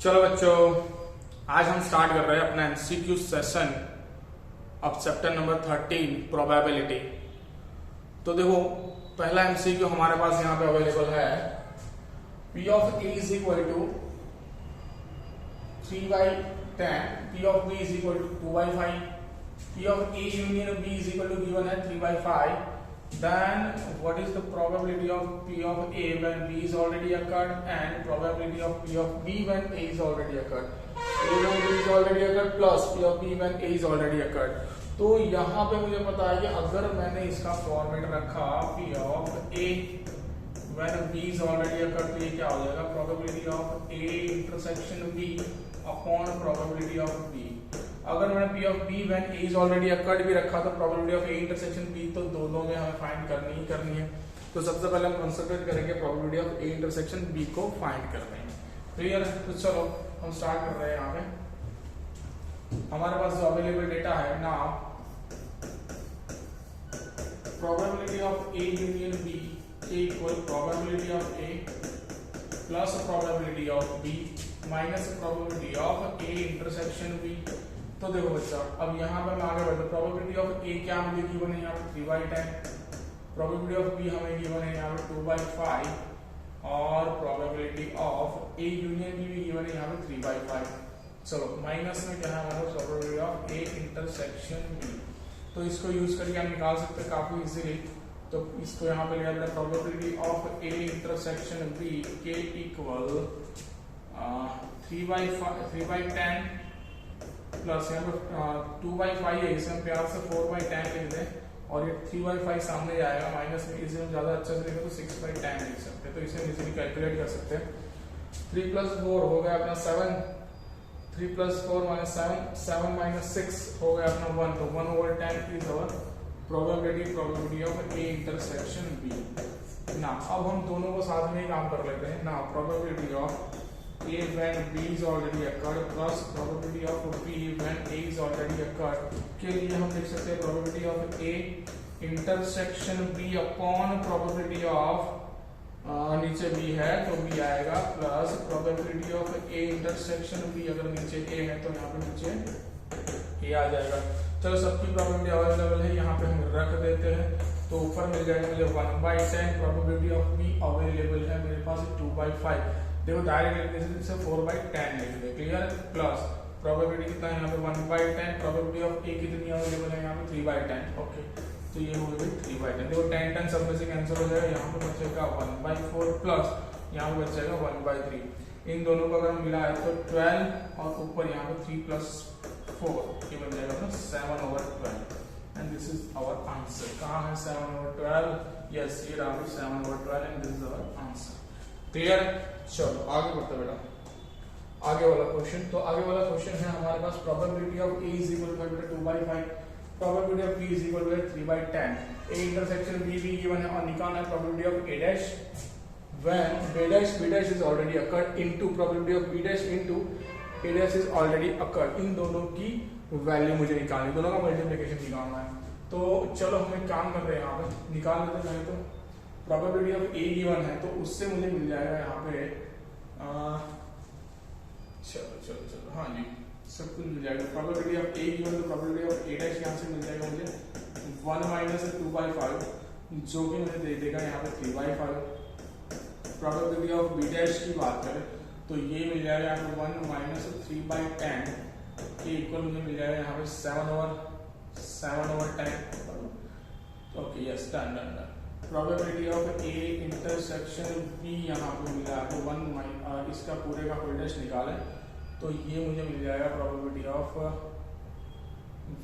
चलो बच्चों, आज हम स्टार्ट कर रहे हैं अपना MCQ session of chapter number 13 probability. तो देखो, पहला एमसीक्यू हमारे पास यहाँ पे अवेलेबल है। P of A is equal to 3/10, P of B is equal to 2/5, P of A union B is equal to given है 3/5। Then what is the probability of P of A when B is already occurred and probability of P of B when A is already occurred? A when B is already occurred plus P of B when A is already occurred। तो यहाँ पे मुझे पता है कि अगर मैंने इसका फॉर्मेट रखा P of A when B is already occurred, तो ये क्या हो जाएगा? probability of A intersection B upon probability of B। अगर मैंने P of B when A is already occurred भी रखा तो probability of A intersection B तो दोनों में हमें फाइंड करनी ही करनी है। तो सबसे पहले हम कंसिडर करेंगे probability of A intersection B को फाइंड करने में। क्लियर है? तो चलो हम स्टार्ट कर रहे हैं। यहाँ पे हमारे पास जो अवेलेबल डेटा है ना, probability of A union B equal probability of A plus probability of B minus probability of A intersection B। तो देखो बच्चा, अब यहाँ पे मैं आगे बढ़ता हूँ। प्रोबेबिलिटी ऑफ ए क्या मुझे गिवन है यहाँ पे 3/10, प्रोबेबिलिटी ऑफ बी हमें गिवन है यहाँ पे 2/5 और probability of A union B भी गिवन है यहाँ पे 3/5। चलो माइनस में क्या है हमारा probability of A intersection B. तो इसको यूज करके हम निकाल सकते हैं काफी इजीली। तो इसको यहाँ पे लिया जाता है probability of A intersection B के इक्वल 3/10 प्लस यहाँ पर 2/5 है, इसे हम प्यार से 4/10 लिख दें और ये 3/5 सामने जाएगा माइनस में। इसे हम ज्यादा अच्छे से लिखें तो 6/10 लिख सकते हैं। तो इसे इजीली कैलकुलेट कर सकते हैं। 3 + 4 हो गया अपना 7, 3 + 4 - 7, 7 - 6 हो गया अपना 1। तो 1/10 is our probability of A intersection B. ना अब हम दोनों को साथ में ही काम कर लेते हैं ना। Probability of A when B is already occurred plus probability of B when A is already occurred के लिए हम लिख सकते हैं probability of A intersection B upon probability of नीचे B है तो B आएगा plus probability of A intersection B, अगर नीचे A है तो यहाँ पे नीचे A आ जाएगा। चलो सबकी probability अवेलेबल है, यहाँ पे हम रख देते हैं। तो ऊपर मिल जाएगा मुझे 1/10, probability of B अवेलेबल है मेरे पास 2/5। देखो डायरेक्ट लिखने से 4/10 लिख दे। क्लियर है? प्लस प्रोबेबिलिटी कितना है यहाँ पे 1/10, प्रोबेबिलिटी ऑफ ए कितनी अवेलेबल है यहाँ पे 3/10। ओके, तो ये हो गई 3/10। देखो 10 सब में से कैंसिल हो जाएगा, यहाँ पे बचेगा 1/4 प्लस यहाँ पे बचेगा 1/3। इन दोनों को अगर हम मिलाए तो 12 और ऊपर यहाँ पे 3 + 4 ये बन जाएगा 7/12 and this is our answer. कहाँ है 7/12? यस, ये रहा 7/12 and this is our answer. Clear? चलो आगे बढ़ते बेटा। आगे वाला क्वेश्चन, तो आगे वाला क्वेश्चन है हमारे पास probability of A is equal to 2/5, probability of B is equal to 3/10। A intersection B भी गिवन है और निकालना है probability of A dash when B dash is already occurred into probability of B dash into A dash is already occurred. इन दोनों की value मुझे निकालनी, दोनों का मल्टीप्लिकेशन निकालना है। तो चलो हम एक काम कर रहे हैं, यहाँ पे निकाल लेते हैं। तो प्रोबेबिलिटी ऑफ ए गिवन है तो उससे मुझे मिल जाएगा यहाँ पे चलो हाँ जी, सब कुछ मिल जाएगा। प्रोबेबिलिटी ऑफ ए गिवन तो प्रोबेबिलिटी ऑफ ए डैश यहाँ से मिल जाएगा मुझे 1 - 2/5 जो कि मुझे दे देगा यहाँ पे 3/5। प्रोबेबिलिटी ऑफ बी डैश की बात करें तो ये मिल जाएगा यहाँ पे 1 - 3/10 के इक्वल मुझे मिल जाएगा यहाँ पे 7/10। Okay yes, done. Probability of A intersection B यहाँ पे मिला तो 1 इसका पूरे का होल डैश निकाले तो ये मुझे मिल जाएगा probability of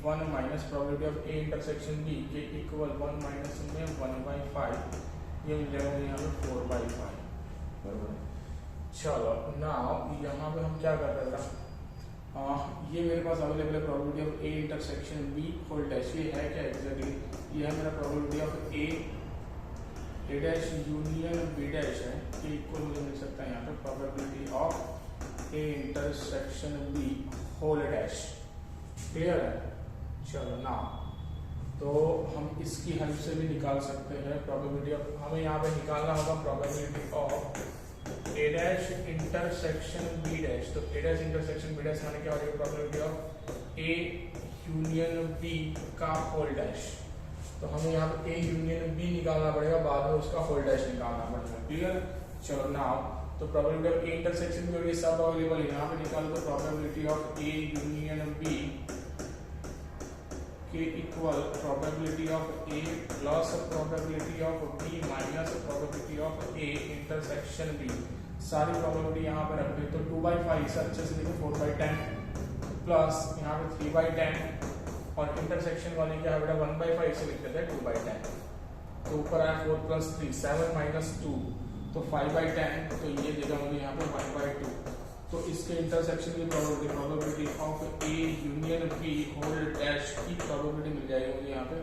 1 minus probability of A intersection B के इक्वल 1 माइनस में 1/5 ये मिल जाएगा मुझे यहाँ पे 4/5। बराबर। चलो नाउ यहाँ पे हम क्या कर रहे थे, ये मेरे पास अवेलेबल है probability of A intersection B whole dash. ये है क्या एग्जैक्टली? ये है मेरा probability of A dash union B dash है कि इक्वल मुझे मिल सकता है यहाँ पे probability of A intersection B whole dash. Clear है? चलो ना तो हम इसकी हेल्प से भी निकाल सकते हैं प्रोबेबिलिटी ऑफ, हमें यहाँ पे निकालना होगा probability of A dash intersection B dash, तो A dash intersection B dash माने क्या हो जाएगा, probability of A union B का होल डैश। तो हमें यहाँ पे ए यूनियन बी निकालना पड़ेगा, बाद में उसका होल डैश निकालना पड़ेगा। क्लियर? चलो नाउ तो probability of A intersection B और ये सब अवेलेबल है, यहाँ पे निकालो तो probability of A union B के equal probability of A plus probability of B minus probability of A intersection B. सारी प्रोबेबिलिटी यहाँ पे रख दे तो 2/5 से अच्छे से लिखो 4/10 प्लस यहाँ पे 3/10 और इंटरसेक्शन वाली क्या है बेटा 1/5 से लिख देते हैं 2/10। तो ऊपर आया 4 + 3 7 - 2 तो 5/10, तो ये देगा मुझे यहाँ पे 1/2। तो इसके इंटरसेक्शन की probability of A union B whole dash की प्रोबेबिलिटी मिल जाएगी मुझे यहाँ पे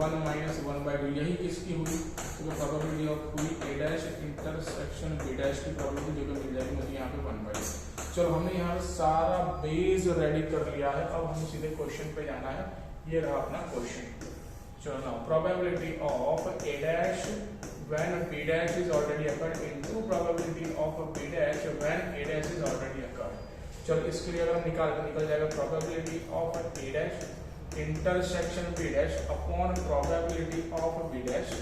1 - 1/2। यही किसकी हुई, तो प्रोबेबिलिटी ऑफ हुई ए डैश इंटरसेक्शन बी डैश की प्रोबेबिलिटी जो मिल जाएगी मुझे यहाँ पे 1/2। चलो हमने यहाँ पे सारा बेस रेडी कर लिया है, अब हमें सीधे क्वेश्चन पे जाना है। ये रहा अपना क्वेश्चन। चलो now probability of A dash when b dash is already occurred into probability of b dash when a dash is already occurred। चलो इसके लिए अगर हम निकल जाएगा probability of a dash intersection b dash upon probability of b dash,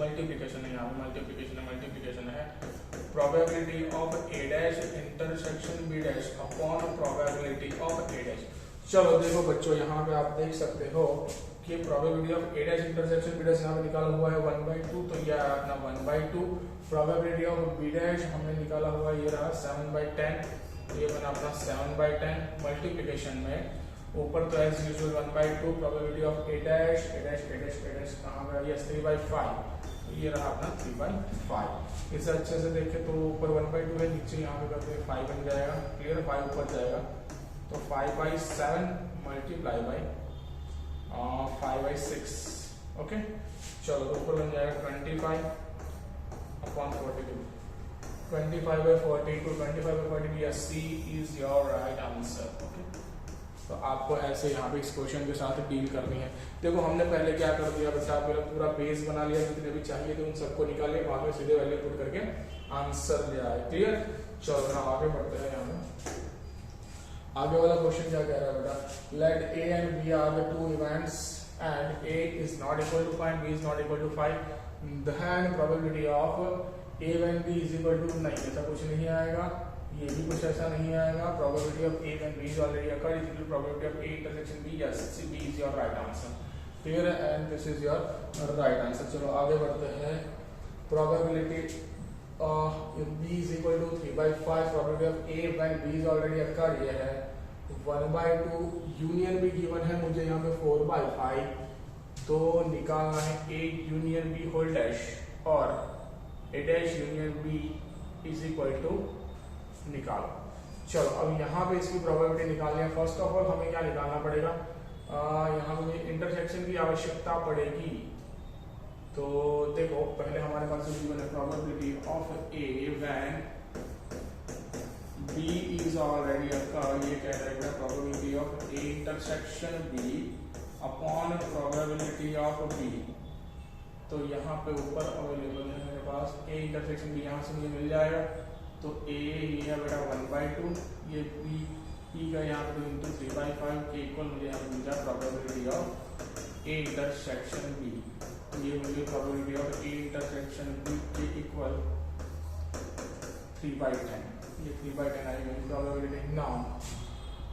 multiplication है यहाँ पे, मल्टीप्लिकेशन है probability of a dash intersection b dash upon probability of a dash। चलो देखो बच्चों यहाँ पे आप देख सकते हो कि probability of A dash intersection B dash यहाँ पे निकाला हुआ है 1/2, तो ये आया अपना 1/2। प्रोबेबिलिटी ऑफ बी डैश हमने निकाला हुआ ये रहा 7/10, तो ये बना अपना 7/10। मल्टीप्लिकेशन में ऊपर तो as usual 1/2, probability of A dash कहाँ पे ये 3/5, तो ये रहा अपना 3/5। इसे अच्छे से देखें तो ऊपर 1/2 है, नीचे यहाँ पे करते 5 बन जाएगा। क्लियर? 5 ऊपर जाएगा तो 5/7 मल्टीप्लाई बाई 5/6। ओके चलो तो ऊपर बन जाएगा 25 upon 42, 25/42, 25/42। Yes, C is your right answer. Okay तो आपको ऐसे यहाँ पे इस क्वेश्चन के साथ डील करनी है। देखो हमने पहले क्या कर दिया बेटा, पहले पूरा बेस बना लिया, जितने भी चाहिए थे उन सबको निकालिए, बाद में सीधे वैल्यू पुट करके आंसर ले आए। क्लियर? चलो ना आगे बढ़ते हैं। यहाँ आगे वाला क्वेश्चन क्या कह रहा है बेटा, let A and B are the two events and A is not equal to 5, B is not equal to 5, then probability of A when B is equal to, नहीं ऐसा कुछ नहीं आएगा, ये भी कुछ ऐसा नहीं आएगा। Probability of A when B is already occurred is equal to probability of A intersection B. Yes, B is your right answer. Clear है? And this is your right answer. चलो आगे बढ़ते हैं। Probability b is equal to 3/5, probability of a when b is already occurred ये है 1/2, union भी given है मुझे यहाँ पे 4/5, तो निकालना है a union b whole dash और a dash union b is equal to निकालो। चलो अब यहाँ पे इसकी प्रोबेबिलिटी निकालनी है। फर्स्ट ऑफ ऑल हमें क्या निकालना पड़ेगा, यहाँ पे इंटरसेक्शन की आवश्यकता पड़ेगी। तो देखो पहले हमारे पास गिवन है probability of A when B is already occurred, ये कह रहा है probability of A intersection B upon probability of B. तो यहाँ पे ऊपर अवेलेबल है मेरे पास ए इंटरसेक्शन बी, यहाँ से मुझे मिल जाएगा। तो ए ये है बेटा 1/2, ये बी का यहाँ पे इंटू 3/5 के इक्वल मुझे यहाँ पे मिल जाए probability of A intersection B. ये मुझे probability of A intersection B के इक्वल 3/10, ये 3/10 आई मेरी probability. Now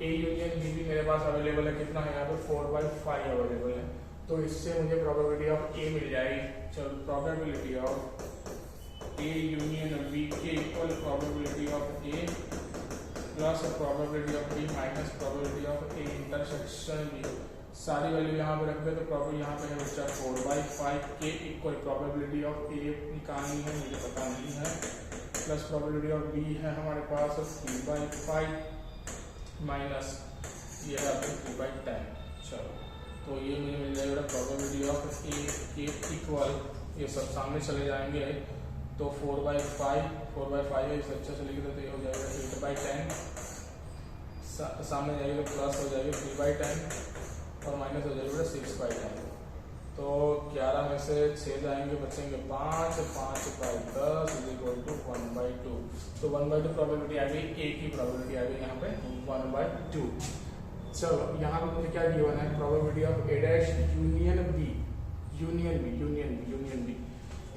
A union B भी मेरे पास अवेलेबल है, कितना है यहाँ पे 4/5 अवेलेबल है, तो इससे मुझे प्रोबेबिलिटी ऑफ ए मिल जाएगी। चलो probability of A union B के equal probability of A plus probability of B minus probability of A intersection B. सारी वैल्यू यहाँ पे रख दे तो प्रॉब्लम यहाँ पे है बच्चा 4/5 के इक्वल प्रोबेबिलिटी ऑफ ए निकालनी है, मुझे पता नहीं है, प्लस प्रोबेबिलिटी ऑफ बी है हमारे पास 3/5 माइनस ये है अपने 3/10। चलो तो ये मुझे मिल जाएगा प्रोबेबिलिटी ऑफ ए के इक्वल, ये सब सामने चले जाएंगे तो 4/5 है, इसे अच्छे से लिख देते हो जाएगा 8/10, सामने जाएगा तो प्लस हो जाएगा 3/10 और माइनस हो जाएगा 6/10। तो 11 में से 6 जाएंगे, बचेंगे 5, 5 बाई 10 इज इक्वल टू 1/2। तो 1/2 प्रोबेबिलिटी आ गई, ए की प्रोबेबिलिटी आ गई यहाँ पे 1/2। चलो यहाँ पे मुझे क्या गिवन है, probability of A dash union B, union B.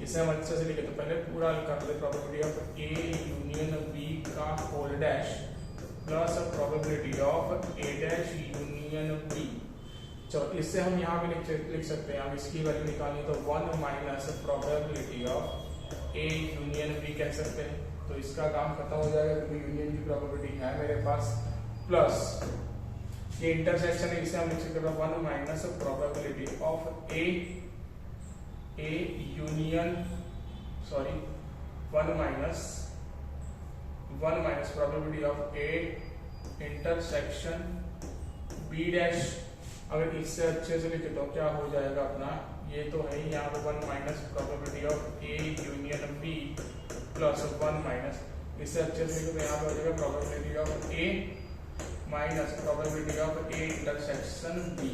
इसे हम अच्छे से लिखे तो पहले पूरा कर ले, probability of A union B का whole dash plus probability of A dash union B. चलो इससे हम यहाँ पे लिख सकते हैं, हम इसकी वैल्यू निकालनी तो 1 minus probability of A union B कह सकते हैं। तो इसका काम खत्म हो जाएगा क्योंकि यूनियन की प्रोबेबिलिटी है मेरे पास, प्लस ये इंटरसेक्शन है, इसे हम लिख सकते हैं 1 minus probability of A union 1 minus probability of A intersection B dash. अगर इससे अच्छे से लिखे तो क्या हो जाएगा अपना, ये तो है ही यहाँ पे 1 minus probability of A union B plus 1 minus, इससे अच्छे से लिखे तो यहाँ पे हो जाएगा probability of A minus probability of A intersection B.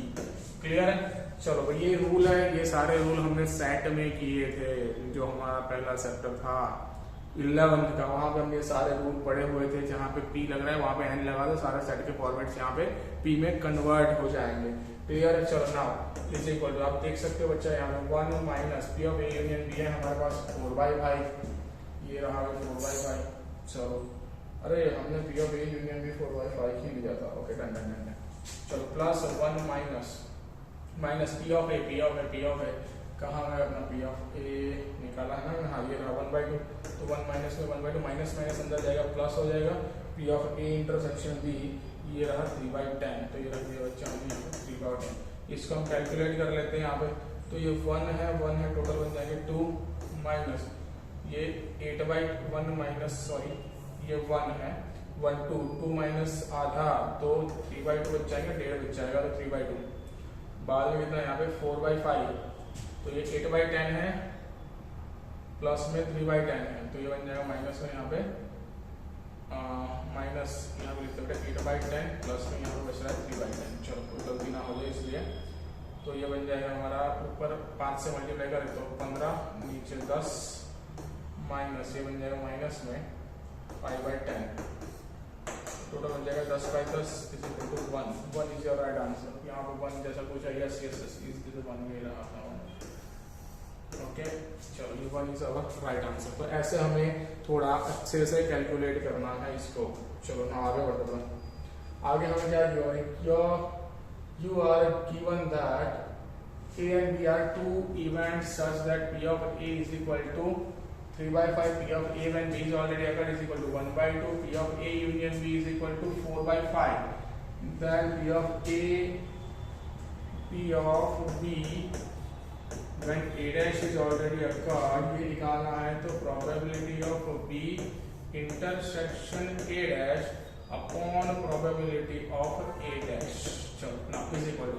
Clear है? चलो भाई ये रूल है, ये सारे रूल हमने सेट में किए थे, जो हमारा पहला चैप्टर था 11th का, वहां पे हमने सारे रूल पढ़े हुए थे। जहाँ पे पी लग रहा है वहां पे एन लगा दो, सारे सेट के फॉर्मेट्स यहाँ पे पी में कन्वर्ट हो जाएंगे। क्लियर है? चलो नाउ इज इक्वल टू, आप देख सकते हो बच्चा यहाँ पे 1 minus P of A union B है हमारे पास 4/5, ये रहा 4/5। चलो अरे हमने P of A union B 4/5 ही लिया था, ओके डन। चलो plus 1 minus P of A कहाँ है अपना पी ऑफ ए निकाला है ना, हाँ ये रहा 1/2। तो 1 माइनस में 1/2 माइनस अंदर जाएगा, प्लस हो जाएगा P of A intersection B, ये रहा 3/10। तो ये रख दिया बच्चा हमने 3/10। इसको हम कैलकुलेट कर लेते हैं यहाँ पे, तो ये 1 है टोटल बन जाएंगे 2 माइनस ये 8/1 माइनस ये 1 है 1 2 माइनस आधा, तो 3/2 बच जाएगा, 1.5 बच जाएगा, तो 3/2। बाद में कितना यहाँ पे 4/5, तो ये 8/10 है प्लस में 3/10 है, तो ये बन जाएगा माइनस में यहाँ पे माइनस यहाँ पे लिख सकते हैं 8/10 प्लस में यहाँ पे बच रहा है 3/10। चलो कोई गलती ना हो जाए इसलिए, तो ये बन जाएगा हमारा ऊपर 5 से मल्टीप्लाई करें तो 15, नीचे 10 माइनस ये बन जाएगा माइनस में 5/10, टोटल बन जाएगा 10/10 is equal to 1 is your right answer. यहाँ पे 1 जैसा कुछ है, यस इज 1 में रहा था। ओके चलो ये 1 इज अवर राइट आंसर। तो ऐसे हमें थोड़ा अच्छे से कैलकुलेट करना है इसको। चलो ना आगे बढ़ते हैं, आगे हमें क्या दिया है, you are given that A and B are two events such that P of A is equal to 3/5, P of A when B is already occurred is equal to 1/2, P of A union B is equal to 4/5, then P of B when A dash is already occurred, ये निकालना है तो probability of B intersection A dash upon probability of A dash, चलो now is equal to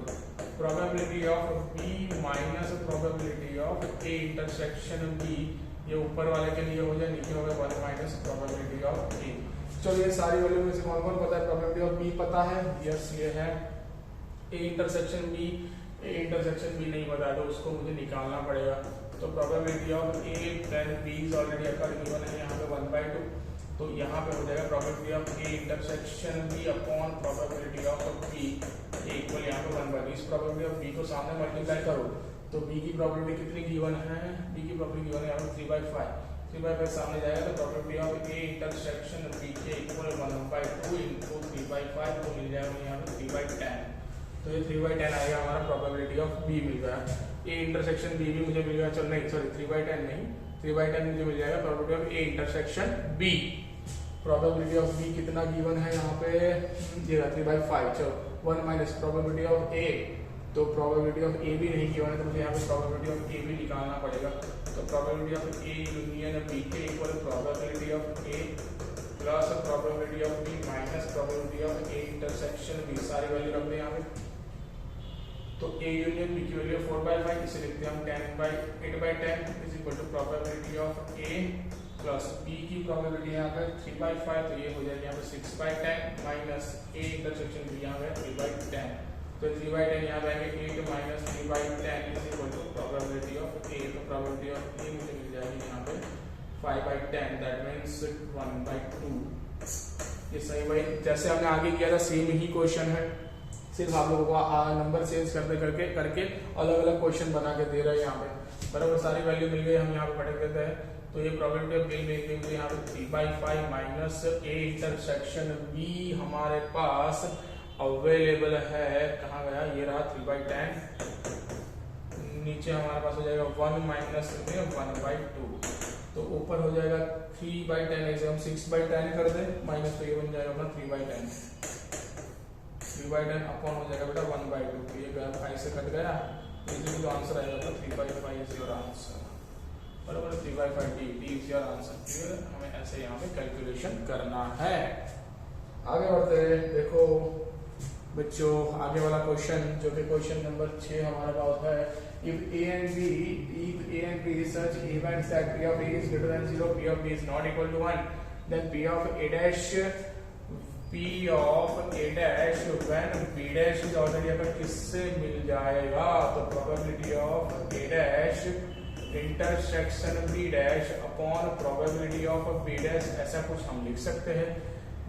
probability of B minus probability of A intersection B, ये ऊपर वाले के लिए हो जाए, नीचे हो गया 1 माइनस प्रोबेबिलिटी ऑफ ए। चलो ये सारी वैल्यू में से कौन कौन पता है, प्रोबेबिलिटी ऑफ बी पता है, यस ये है, ए इंटरसेक्शन बी नहीं पता है तो उसको मुझे निकालना पड़ेगा। तो probability of A then B is already occurred given है यहाँ पे 1/2, तो यहाँ पे हो जाएगा probability of A intersection B upon probability of B equal यहाँ पे 1/2। इस प्रोबेबिलिटी ऑफ बी को सामने मल्टीप्लाई करो तो बी की प्रोबेबिलिटी कितनी गिवन है, बी की प्रोबेबिलिटी गिवन है यहाँ पे 3/5 सामने जाएगा तो probability of A intersection B के इक्वल 1/2 इनटू 3/5 तो मिल जाएगा यहाँ पे 3/10। तो ये 3/10 आएगा हमारा प्रोबेबिलिटी ऑफ बी मिल गया, ए इंटरसेक्शन बी भी मुझे मिल गया, चल नहीं सॉरी 3/10 नहीं 3/10 मुझे मिल जाएगा probability of A intersection B. Probability of B कितना गिवन है यहाँ पे, ये 3/5। चलो 1 माइनस प्रोबेबिलिटी ऑफ ए, तो प्रोबेबिलिटी ऑफ ए भी नहीं गिवन है तो मुझे यहाँ पे प्रोबेबिलिटी ऑफ ए भी निकालना पड़ेगा। तो probability of A union B के equal probability of A plus probability of B minus probability of A intersection B, सारी वैल्यू रख दें यहाँ पे। तो ए यूनियन बी की वैल्यू 4/5, इसे लिखते हैं हम 8/10 is equal to probability of A plus B की प्रोबेबिलिटी यहाँ पे 3/5, तो ये हो जाएगा यहाँ पे 6/10 माइनस ए इंटरसेक्शन बी यहाँ पे 3/10। तो 3/10 यहाँ आएंगे 8 minus 3/10 is equal to probability of A. तो प्रोबेबिलिटी ऑफ ए मुझे मिल जाएगी यहाँ पे 5/10, दैट मीन्स 1/2। ये सही भाई, जैसे हमने आगे किया था सेम ही क्वेश्चन है, सिर्फ आप लोगों को नंबर चेंज करके करके अलग अलग क्वेश्चन बना के दे रहे हैं यहाँ पे। बराबर सारी वैल्यू मिल गई, हम यहाँ पे पढ़ देते हैं। तो ये प्रोबेबिलिटी ऑफ बिल मिल गई यहाँ पे 3/5 माइनस ए इंटरसेक्शन बी हमारे पास अवेलेबल है। कहाँ गया, ये रहा 3/10। नीचे हमारे पास हो जाएगा 1 माइनस में 1/2। तो ऊपर हो जाएगा 3/10, ऐसे हम 6/10 कर दे माइनस, तो ये बन जाएगा अपना 3/10। 3/10 अपॉन हो जाएगा बेटा 1/2। तो ये गया 5 से कट गया, इजीली तो आंसर आएगा तो 3/5 इज योर आंसर। बराबर 3/5 D is your answer. Clear, हमें ऐसे यहाँ पे कैलकुलेशन करना है। आगे बढ़ते हैं। देखो बच्चों, आगे वाला क्वेश्चन जो कि क्वेश्चन नंबर 6 हमारे पास है। If A and B is such events that P of A is greater than 0, P of B is not equal to 1, then P of A dash when B dash is already अगर किससे मिल जाएगा, तो probability of A dash intersection B dash upon probability of B dash, ऐसा कुछ हम लिख सकते हैं।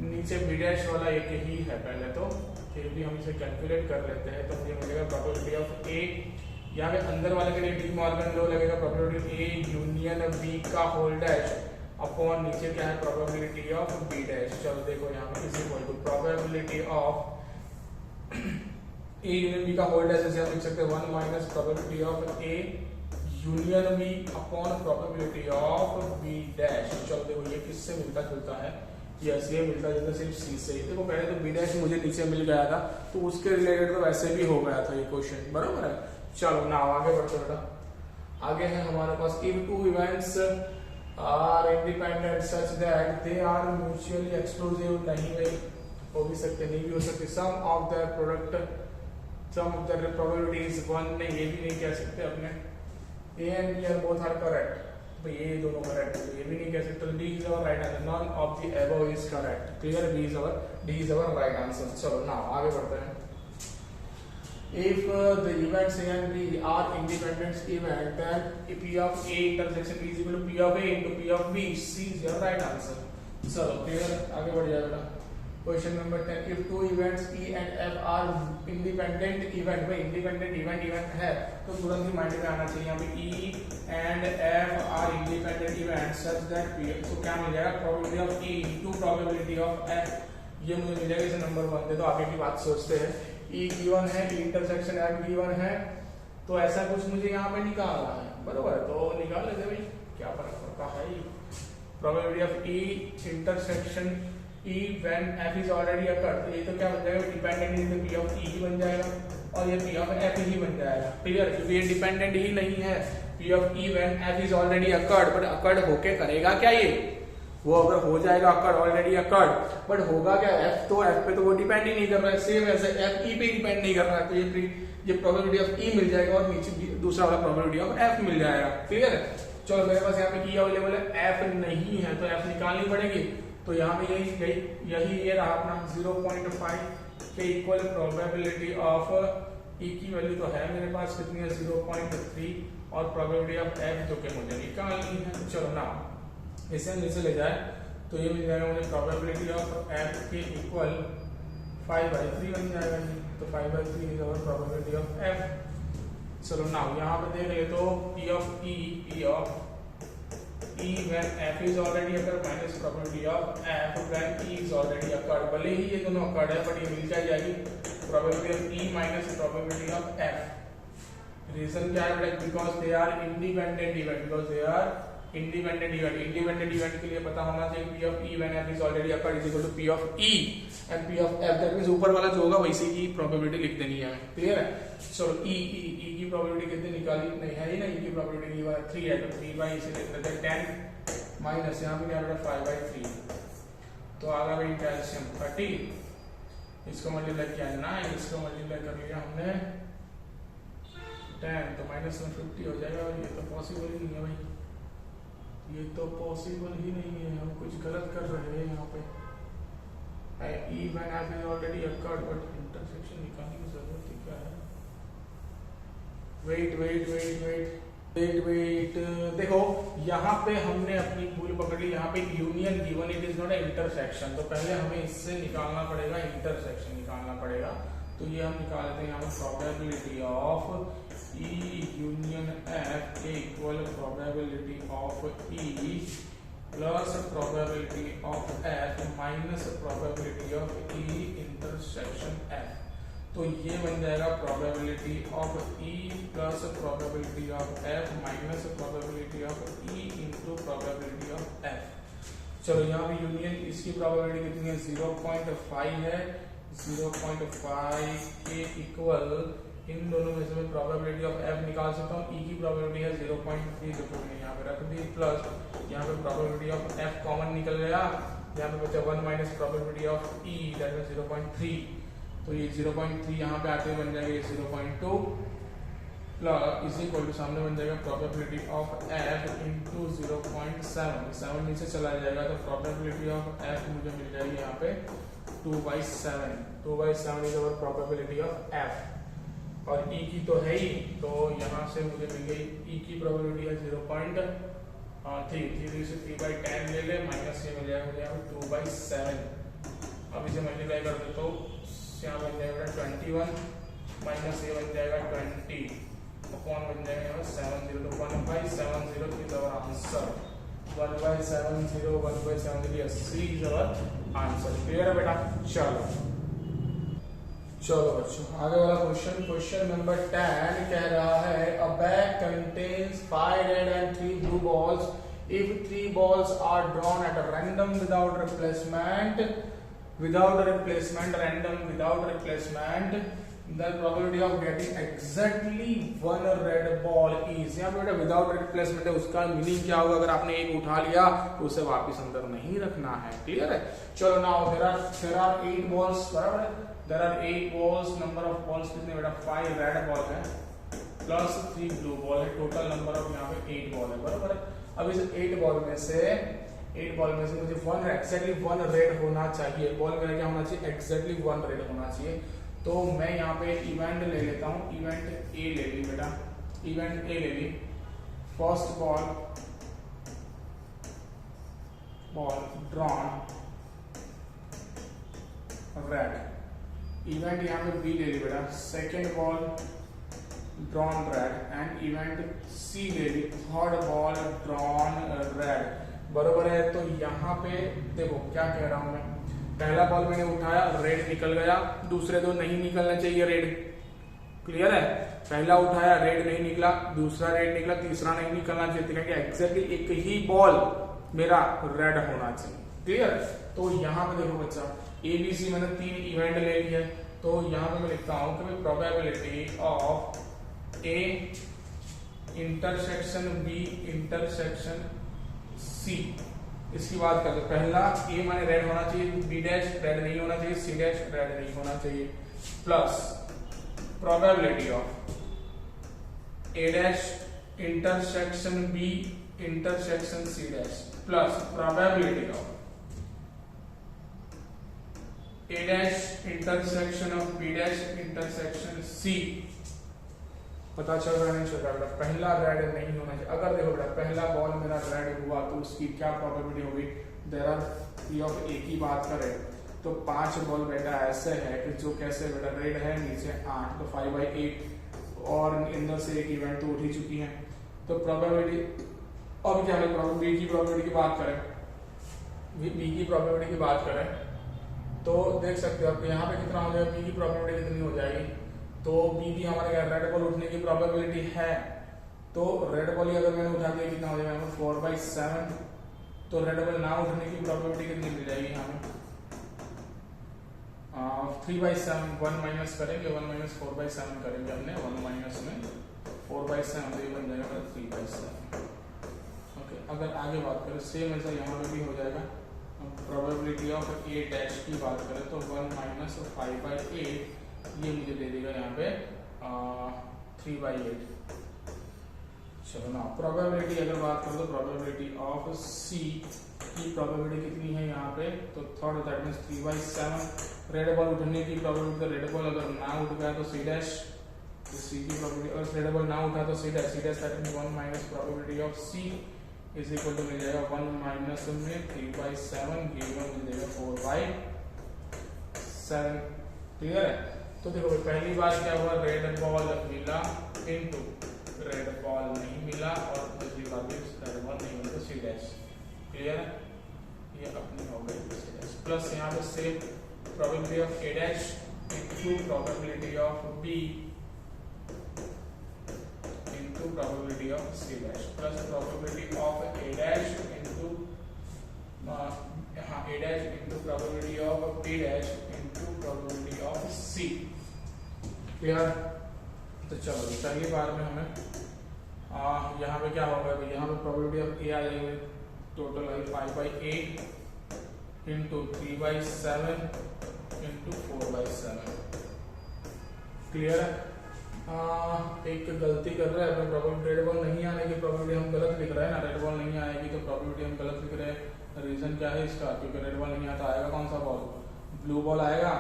नीचे B dash वाला एक ही है पहले तो, फिर भी हम इसे कैलकुलेट कर लेते हैं। तो मुझे मिलेगा probability of A, यहाँ पे अंदर वाले के लिए डी मॉर्गन लॉ लगेगा, प्रोबेबिलिटी ए यूनियन बी का होल डैश अपॉन नीचे क्या है प्रोबेबिलिटी ऑफ बी डैश। चलो देखो यहाँ पे is equal to probability of A union B का होल डैश, जैसे हम लिख सकते हैं 1 minus probability of A union B upon probability of B dash. चलो देखो ये किससे मिलता जुलता है, यस ये मिलता जुलता सिर्फ सी से। देखो पहले तो बी डैश मुझे नीचे मिल गया था, तो उसके रिलेटेड तो वैसे भी हो गया था ये क्वेश्चन, बराबर है। चलो ना आगे बढ़ते बेटा। आगे है हमारे पास if two events are independent such that they are mutually exclusive, नहीं भाई हो भी सकते नहीं भी हो सकते, sum of their probability is 1, नहीं ये भी नहीं कह सकते अपने, A and B are both are correct, तो ये दोनों करेक्ट है, ये भी नहीं कह सकते। D is our right answer, none of the above is correct, clear, D is our right answer। चलो ना आगे बढ़ते हैं। If the events A and B are independent event, then P of A intersection B is equal to P of A into P of B. C is your right answer. चलो clear, आगे बढ़ जाए बेटा। Question number 10. If two events E and F are independent event, भाई independent event है तो तुरंत ही mind में आना चाहिए यहाँ पे E and F are independent events such that P, तो क्या मिल जाएगा probability of E into probability of F, ये मुझे मिल जाएगा। इसे नंबर 1 दे, तो आगे की बात सोचते हैं। E गिवन है, E इंटरसेक्शन F गिवन है, तो ऐसा कुछ मुझे यहाँ पे निकालना है, बरोबर, तो निकाल लेते भाई, क्या फर्क पड़ता है। Probability of E intersection E when F is already occurred, तो ये तो क्या बन जाएगा dependent is P of E ही बन जाएगा और ये P ऑफ F ही बन जाएगा। क्लियर, क्योंकि ये डिपेंडेंट ही नहीं है। P of E when F is already occurred, but occurred होके करेगा क्या ये, वो अगर हो जाएगा अकर्ड, ऑलरेडी अकर्ड, बट होगा क्या F, तो F पे तो वो डिपेंड ही नहीं कर रहा है, सेम ऐसे F E पे डिपेंड नहीं कर रहा है, तो ये प्रोबेबिलिटी ऑफ E मिल जाएगा और नीचे दूसरा वाला प्रोबेबिलिटी ऑफ F मिल जाएगा। क्लियर है। चलो मेरे पास यहाँ पे E अवेलेबल है, F नहीं है, तो F निकालनी पड़ेगी। तो यहाँ पे यही ये रहा अपना 0.5 के इक्वल प्रोबेबिलिटी ऑफ E की वैल्यू तो है मेरे पास कितनी है 0.3 और प्रोबेबिलिटी ऑफ F जो कि मुझे निकालनी है। चलो ना इसे हम नीचे ले जाए तो ये मिल जाएगा मुझे प्रोबेबिलिटी ऑफ F के इक्वल 5/3 बन जाएगा, तो 5/3 is our probability of F। चलो ना यहाँ पे देख ले तो P of E when F is already occurred minus probability of F when E is already occurred, भले ही ये दोनों occurred है बट ये मिल जाएगी probability of E minus probability of F। Reason क्या है बेटा, because they are independent event, independent event के लिए पता होना चाहिए P of E when F is already occurred is equal to P of E and P of F, that means ऊपर वाला जो होगा वैसे की प्रोबेबिलिटी लिख देनी है। क्लियर है। चलो E की प्रोबेबिलिटी कितनी निकाली, नहीं है ही ना, E की प्रोबेबिलिटी 3 है, तो 3 बाई इसे लिख देते हैं 10 माइनस यहाँ पे क्या बेटा 5/3, तो आ गया भाई कैल्शियम 30, इसको मल्टीप्लाई किया 9, इसको मल्टीप्लाई कर लिया हमने 10, तो माइनस 150 हो जाएगा। ये तो पॉसिबल ही नहीं है भाई, ये तो पॉसिबल ही नहीं है, हम कुछ गलत कर रहे हैं यहाँ पे। E when F is already occurred, but intersection निकालने की जरूरत थी wait wait wait wait wait wait, देखो यहाँ पे हमने अपनी भूल पकड़ ली। यहाँ पे union given, it is not A intersection, तो पहले हमें इससे निकालना पड़ेगा, इंटरसेक्शन निकालना पड़ेगा। तो ये हम निकालते हैं यहाँ पे probability of E union F equal probability of E plus probability of F minus probability of E intersection F. तो ये बन जाएगा probability of E plus probability of F minus probability of E into probability of F. चलो यहाँ पे union, इसकी probability कितनी है, 0.5 है। 0.5 के इक्वल इन दोनों में से मैं प्रोबेबिलिटी ऑफ एफ निकाल सकता हूँ। ई की प्रोबेबिलिटी है 0.3, जो मैंने यहाँ पे रख दी, प्लस यहाँ पे प्रोबेबिलिटी ऑफ एफ कॉमन निकल गया, यहाँ पे बचा 1 minus probability of E that is 0.3। तो ये 0.3 यहाँ पे आते बन जाएगा ये 0.2 प्लस इज इक्वल टू सामने बन जाएगा प्रोबेबिलिटी ऑफ एफ इंटू 0.7। 7 नीचे चला जाएगा तो प्रोबेबिलिटी ऑफ एफ मुझे मिल जाएगी यहाँ पे 2/7। 2/7 is our probability of F. और ई की तो है ही, तो यहाँ से मुझे मिल गई ई की प्रोबेबिलिटी है 0.3। 3 से 3/10 ले ले, माइनस ये मिल जाएगा मुझे यहाँ पे 2/7। अब इसे मल्टीप्लाई कर दे तो यहाँ बन जाएगा 21 माइनस ये बन जाएगा 20 अपॉन बन जाएगा यहाँ 70। तो 1/70 is our answer. 1/70 1/70 80 is our answer. Clear है बेटा? चलो चलो बच्चों आगे वाला क्वेश्चन, क्वेश्चन नंबर 10 कह रहा है अ bag contains 5 red and 3 blue balls. If 3 balls are drawn at a random without replacement, random without replacement, the probability of getting exactly one red ball is। यहाँ पे बेटा विदाउट रिप्लेसमेंट है, उसका meaning क्या होगा, अगर आपने एक उठा लिया तो उसे वापस अंदर नहीं रखना है। क्लियर है? चलो नाउ there are 8 balls, बराबर है, there are 8 balls, number of balls कितने बेटा 5 रेड बॉल है प्लस 3 ब्लू बॉल है, टोटल नंबर ऑफ यहाँ पे 8 बॉल है, बराबर है। अब इस 8 बॉल में से मुझे एक्जैक्टली 1 रेड होना चाहिए। बॉल मेरा क्या होना चाहिए, एक्जैक्टली 1 रेड होना चाहिए। तो मैं यहाँ पे इवेंट ले लेता हूँ, इवेंट ए ले ली बेटा, इवेंट ए ले ली। First ball drawn red, event यहाँ पे बी ले ली बेटा, second ball drawn red and event C ले ली, थर्ड बॉल ड्रॉन रेड, बरोबर है। तो यहाँ पे देखो क्या कह रहा हूं मैं, पहला बॉल मैंने उठाया रेड निकल गया, दूसरे दो नहीं निकलना चाहिए रेड। क्लियर है? पहला उठाया रेड नहीं निकला, दूसरा रेड निकला, तीसरा नहीं निकलना चाहिए, एक्जैक्टली एक ही बॉल मेरा रेड होना चाहिए। क्लियर है? तो यहाँ पे देखो बच्चा एबीसी मैंने 3 इवेंट ले लिया, तो यहाँ पे मैं लिखता हूँ कि probability of A intersection B intersection C. इसकी बात करते हैं, पहला ए माने रेड होना चाहिए, बी डैश रेड नहीं होना चाहिए, सी डैश रेड नहीं होना चाहिए, plus probability of A dash intersection B intersection C dash plus probability of A dash intersection of B dash intersection C. पता चल रहा नहीं चल रहा, पहला रेड नहीं होना चाहिए। अगर देखो बेटा पहला बॉल मेरा रेड हुआ तो उसकी क्या प्रोबेबिलिटी होगी, देयर आर पी ऑफ ए की बात करें तो 5 बॉल बेटा ऐसे है कि जो कैसे बेटा रेड है नीचे 8, तो 5/8 और अंदर से एक इवेंट तो उठ ही चुकी है। तो प्रोबेबिलिटी अब क्या है, बी की प्रोबेबिलिटी की बात करें, बी की प्रोबेबिलिटी की बात करें तो देख सकते हो आप यहाँ पे कितना हो जाएगा, बी की प्रोबेबिलिटी कितनी हो जाएगी, तो बी भी हमारे रेड बॉल उठने की प्रोबेबिलिटी है, तो रेड बॉल ही अगर मैंने उठा दिया कितना हो जाएगा 4/7, तो रेड बॉल ना उठने की प्रोबेबिलिटी कितनी मिल जाएगी हमें 3/7। 1 माइनस करेंगे, 1 माइनस 4/7 करेंगे हमने, 1 माइनस में 4/7 तो ये बन जाएगा 3/7। ओके, अगर आगे बात करें सेम ऐसा यहाँ पे भी हो जाएगा। प्रोबेबिलिटी ऑफ ए डैश की बात करें तो 1 माइनस 5/8 ये मुझे दे देगा यहाँ पे 3/8। चलो ना प्रोबेबिलिटी अगर बात करें तो प्रोबेबिलिटी ऑफ सी की प्रोबेबिलिटी कितनी है यहाँ पे, तो third that means 3/7। Red ball उठने की प्रोबेबिलिटी, तो रेड बॉल अगर ना उठ गया तो सी डैश तो सी की प्रोबेबिलिटी, अगर रेड बॉल ना उठा तो C dash that mean 1 minus probability of C is equal to मिल जाएगा 1 माइनस में 3/7 गिवन मिल जाएगा 4/7। क्लियर है? तो देखो पहली बार क्या हुआ, रेड बॉल मिला इनटू रेड बॉल नहीं मिला, और दूसरी बार भी रेड बॉल नहीं मिला तो सी डैश। क्लियर है? ये अपनी हो गई सी डैश प्लस यहाँ पे से probability of A dash into probability of B into probability of C dash plus probability of A dash into A dash into probability of B dash into probability of C. Clear? तो चलो पहली बार में हमें यहाँ पे क्या होगा, यहाँ पे प्रोबेबिलिटी ऑफ ए आ जाएगी, टोटल है 5/8 इंटू 3/7 इंटू 4/7। क्लियर है? एक गलती कर रहे हैं अपने, प्रोबेबिलिटी रेड बॉल नहीं आने की प्रोबेबिलिटी हम गलत लिख रहे हैं ना, रेड बॉल नहीं आएगी तो प्रोबेबिलिटी हम गलत लिख रहे हैं। रीजन क्या है इसका, क्योंकि रेड बॉल नहीं आता, आएगा कौन सा बॉल, ब्लू बॉल आएगा।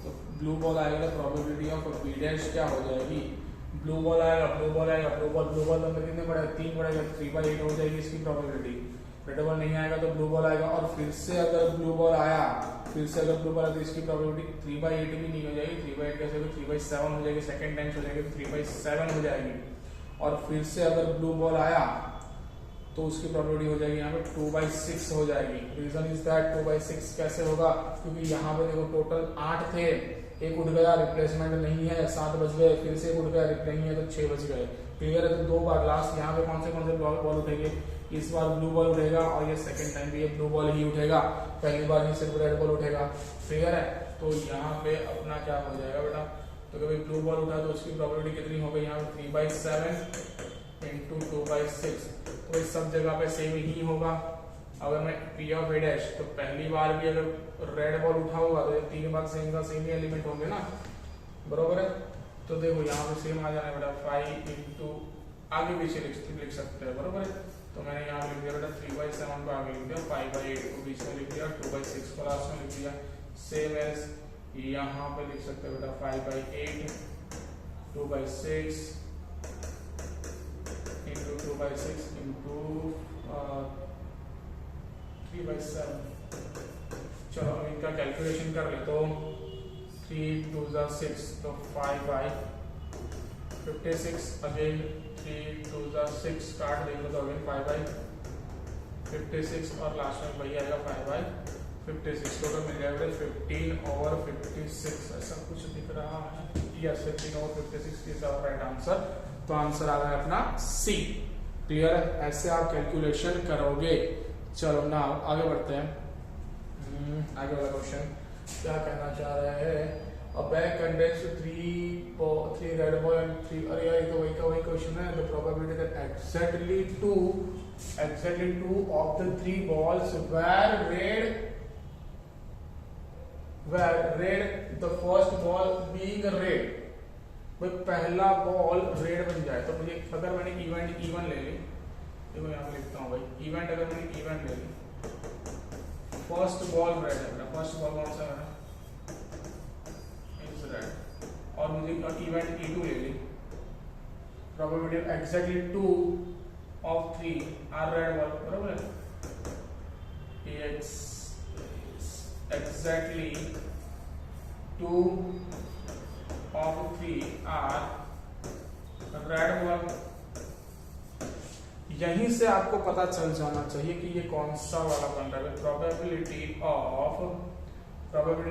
तो ब्लू बॉल आएगा तो प्रोबेबिलिटी ऑफ बी डैश क्या हो जाएगी, ब्लू बॉल आएगा ब्लू बॉल तो अंदर कितने पड़ेगा, 3 पड़ेगा, 3/8 हो जाएगी इसकी प्रोबेबिलिटी। रेड बॉल नहीं आएगा तो ब्लू बॉल आएगा, और फिर से अगर ब्लू बॉल आया तो इसकी प्रोबेबिलिटी 3/8 भी नहीं हो जाएगी, 3/8 कैसे होगी, 3/7 हो जाएगी, सेकंड टाइम्स हो जाएगी 3/7 हो जाएगी। और फिर से अगर ब्लू बॉल आया तो उसकी प्रोबेबिलिटी हो जाएगी यहाँ पे 2/6 हो जाएगी। रीजन इज दैट 2/6 कैसे होगा, क्योंकि यहाँ पे देखो टोटल 8 थे, एक उठ गया, रिप्लेसमेंट नहीं है, 7 बच गए, फिर से एक उठ गया, नहीं है तो 6 बच गए। क्लियर है? तो 2 बार लास्ट यहाँ पे कौन से बॉल उठेंगे, इस बार ब्लू बॉल उठेगा और ये सेकंड टाइम भी ये ब्लू बॉल ही उठेगा, पहली बार ही सिर्फ रेड बॉल उठेगा। क्लियर है? तो यहाँ पे अपना क्या हो जाएगा बेटा, तो कभी ब्लू बॉल उठा तो उसकी प्रोबेबिलिटी कितनी हो गई, यहाँ पे 3/7 इंटू 2/6। तो इस सब जगह पे सेम ही होगा। अगर मैं पी ऑफ ए डैश, तो पहली बार भी अगर रेड बॉल उठा होगा तो 3 बार सेम का सेम ही एलिमेंट होंगे ना, बरोबर है? तो देखो यहाँ पे सेम आ जाना बेटा 5 इंटू आगे पीछे लिख सकते हैं, बरोबर है? तो मैंने यहाँ लिख दिया बेटा 3/7 को आगे लिख दिया, 5/8 को बीच में लिख दिया, 2/6 को लास्ट में लिख दिया। सेम एज यहाँ पे लिख सकते हैं बेटा 5/8 2/6 इंटू 2/6 इंटू 3/7। चलो अब इनका कैलकुलेशन कर ले, तो 3 2 6 तो 5/56 अगेन 3 2 6 काट देंगे तो अगेन 5/56 और लास्ट में वही आएगा 5/56। टोटल मिल जाएगा 15/56 ऐसा कुछ दिख रहा है, yes 15/56 is our right answer. तो आंसर आ गया अपना सी। क्लियर है? ऐसे आप कैलकुलेशन करोगे। चलो ना आगे बढ़ते हैं। आगे वाला क्वेश्चन क्या कहना चाह रहे हैं, a bag contains 3 red ball and 3, अरे यार ये तो वही क्वेश्चन है। the probability that exactly two of the 3 balls were red, the first ball being red, भाई पहला बॉल रेड बन जाए तो मुझे, अगर मैंने इवेंट E1 ले ली, देखो यहाँ पे लिखता हूँ भाई, इवेंट अगर मैंने इवेंट ले ली, फर्स्ट बॉल रेड है मेरा, फर्स्ट बॉल कौन सा है, रेड, और मुझे इवेंट E2 ले ली, probability exactly 2 of 3 are red ball, बराबर है, exactly 2 of 3 are red ball. यहीं से आपको पता चल जाना चाहिए कि ये कौन सा वाला बन रहा है। प्रोबेबिलिटी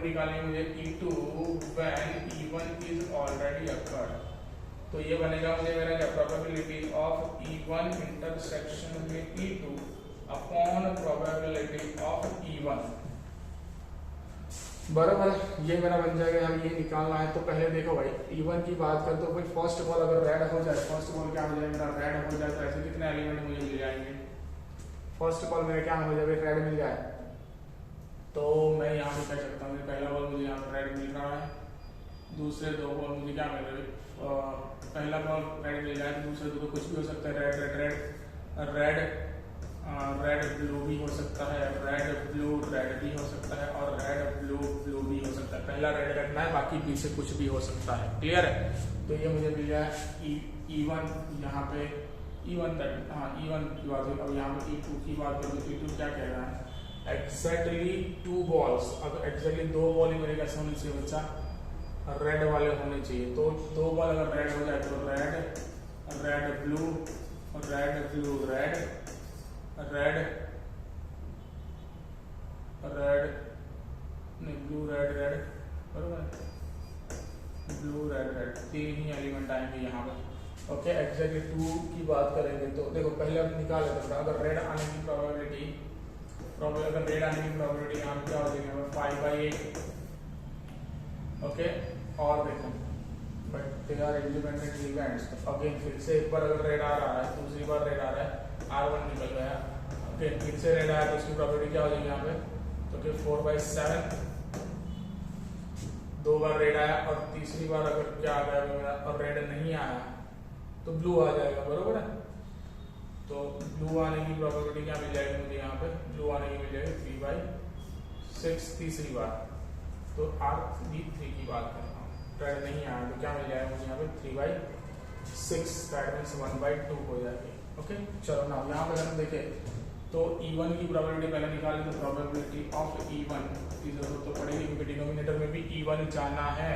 निकालनी है मुझे E2 when E1 is already occurred, तो ये बनेगा मुझे मेरा क्या, प्रोबेबिलिटी ऑफ E1 इंटरसेक्शन में E2 upon probability of E1, बराबर। ये मेरा बन जाएगा, हम ये निकालना है। तो पहले देखो भाई E1 की बात कर, तो भाई फर्स्ट बॉल अगर रेड हो जाए, फर्स्ट बॉल क्या हो जाएगा, रेड हो जाए तो ऐसे कितने एलिमेंट मुझे मिल जाएंगे, फर्स्ट बॉल मेरे क्या हो जाए, रेड मिल जाए, तो मैं यहाँ पे कह सकता हूँ पहला बॉल मुझे यहाँ पे रेड मिल रहा है, दूसरे 2 बॉल मुझे क्या मिल रहा है, पहला बॉल रेड मिल जाए तो दूसरे 2 तो कुछ भी हो सकता है, रेड ब्लू भी हो सकता है, रेड ब्लू रेड भी हो सकता है, और रेड ब्लू ब्लू भी हो सकता है। पहला रेड रखना है, बाकी बी से कुछ भी हो सकता है। क्लियर है? तो ये मुझे मिल गया E1 यहाँ पे E1 तक, हाँ E1 की बात हुई। अब यहाँ पे E2 की बात करूँ तो E2 क्या कह रहा है? एग्जैक्टली 2 बॉल्स, अगर एग्जैक्टली 2 बॉल ही मेरे कैसे होने चाहिए बच्चा? रेड वाले होने चाहिए। तो 2 बॉल अगर रेड हो जाए तो red red blue red blue red red red नहीं ब्लू रेड रेड, बरोबर, ब्लू रेड रेड, 3 ही एलिमेंट आएंगे यहाँ पर। ओके, एग्जैक्टली 2 की बात करेंगे तो देखो पहले हम निकाल लेते हैं। अगर रेड आने की प्रोबेबिलिटी अगर रेड आने की प्रोबेबिलिटी यहाँ पे क्या हो जाएगी हमें 5/8। ओके, और देखो but they are independent events. तो अगेन फिर से एक बार अगर रेड आ रहा है, दूसरी बार रेड आ रहा है, R1 निकल गया। ओके, फिर से रेड आया तो उसकी प्रोबेबिलिटी क्या हो जाएगी यहाँ पे? तो कि 4/7। 2 बार रेड आया और तीसरी बार अगर क्या आ गया मेरा और रेड नहीं आया तो ब्लू आ जाएगा, बरोबर है? तो ब्लू आने की प्रोबेबिलिटी क्या मिल जाएगी मुझे यहाँ पे? ब्लू आने की मिल जाएगी 3/6 तीसरी बार। तो R3 की बात कर रहा हूँ, रेड नहीं आया तो क्या मिल जाएगा मुझे यहाँ पे? 3/6, दैट मीन्स 1/2 हो जाएगी। ओके, चलो ना यहाँ पे हम देखें तो E1 की प्रोबेबिलिटी पहले निकाली, तो प्रोबेबिलिटी ऑफ E1 की जरूरत तो पड़ेगी क्योंकि डिनोमिनेटर में भी E1 जाना है।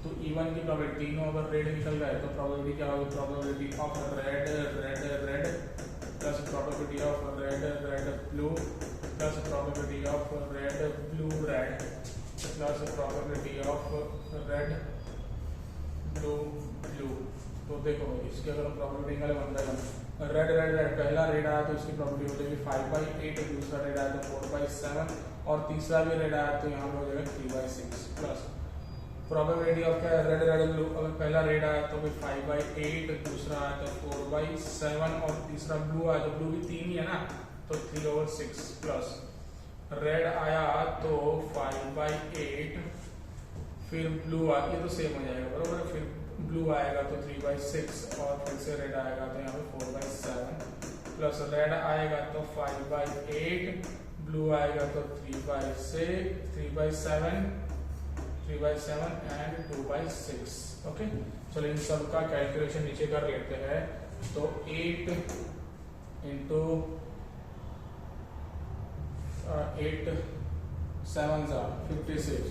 तो E1 की प्रोबेबिलिटी, तीनों अगर रेड निकल गए तो प्रोबेबिलिटी क्या होगी? Probability of red red red plus probability of red red blue plus probability of red blue red plus probability of red blue blue. तो देखो इसकी अगर हम प्रोबेबिलिटी निकाले बन जाएगा रेड रेड रेड, पहला रेड आया तो इसकी प्रोबेबिलिटी हो जाएगी 5/8, दूसरा रेड आया तो 4/7 और तीसरा भी रेड आया तो यहाँ पे हो जाएगा 3/6 प्लस प्रोबेबिलिटी ऑफ क्या है? Red red blue. अगर पहला रेड आया तो फिर 5/8, दूसरा आया तो 4/7 और तीसरा ब्लू आया तो ब्लू भी 3 ही है ना, तो 3/6 प्लस रेड आया तो 5/8, फिर ब्लू आ, ये तो सेम हो जाएगा, बरोबर है? फिर ब्लू आएगा तो 3/6 और फिर से रेड आएगा तो यहाँ पे 4/7 प्लस रेड आएगा तो 5/8, ब्लू आएगा तो 3/7 एंड 2/6। ओके, चलो इन सब का कैलकुलेशन नीचे कर लेते हैं। तो 8 इंटू 8 7 56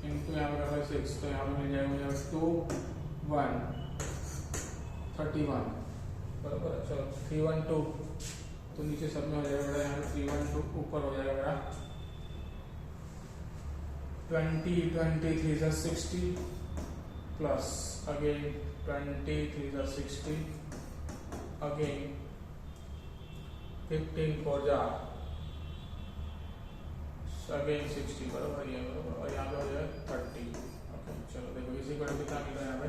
इंटू यहाँ पे 6, तो यहाँ पे मिल जाएगा मुझे 2 1 31, बराबर है? चलो 312 तो नीचे सब में हो जाएगा मेरा, यहाँ पे 312 ऊपर हो जाएगा मेरा 20 23 60 प्लस अगेन 23 60 अगेन 15 4 अगेन 60, बराबर ये बराबर, और यहाँ पे हो जाएगा 30। ओके, चलो देखो इसी को कितना मिल रहा है यहाँ पे